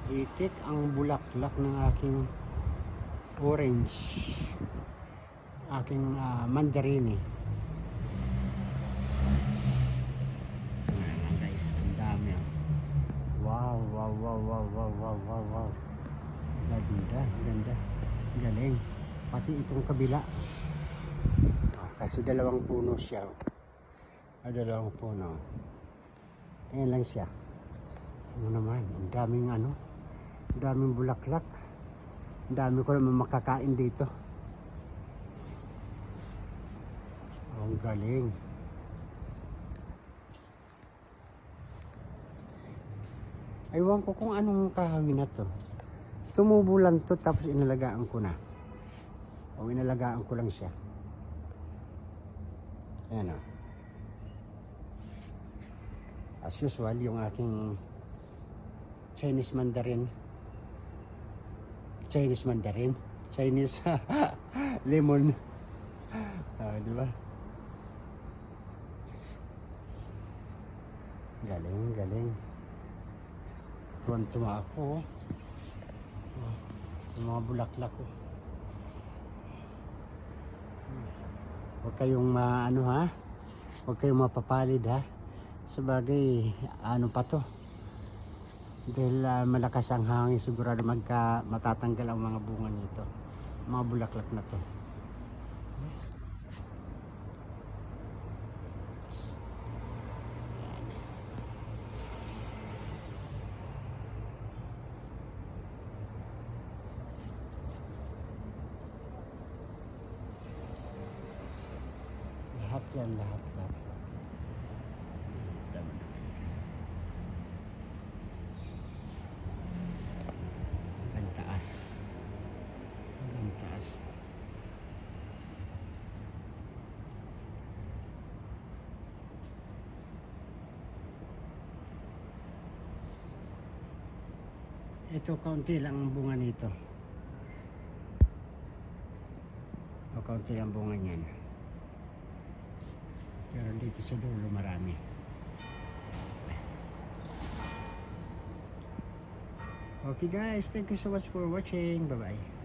Itik ang bulaklak ng aking orange, aking mandarini. Ayan guys, ang dami. Wow, wow, wow, wow, wow, wow, wow, wow. Ganda, ganda. Galing. Pati itong kabila. Kasi dalawang puno siya. Dalawang puno. Ayan lang siya. Ano naman, ang daming ang daming bulaklak. Ang dami ko naman makakain dito. Ang galing. Aywan ko kung anong kahoy na to. Tumubo lang to tapos inalagaan ko na. O inalagaan ko lang siya. Ayan o. As usual, yung aking Chinese mandarin. Chinese lemon. Di ba? Galing, galing. Tuwan-tuwa ako. Sa mga bulaklak ko. Huwag kayong huwag kayong mapapalid ha. Sabagay, ano pa to? Dahil malakas ang hangin, sigurado matatanggal ang mga bunga nito. Mga bulaklak na to. Lahat yan, lahat. Ang taas. Ito, kaunti lang ang bunga nito. O, kaunti lang bunga niyan. Pero dito sa dulo marami. Okay guys, thank you so much for watching. Bye bye.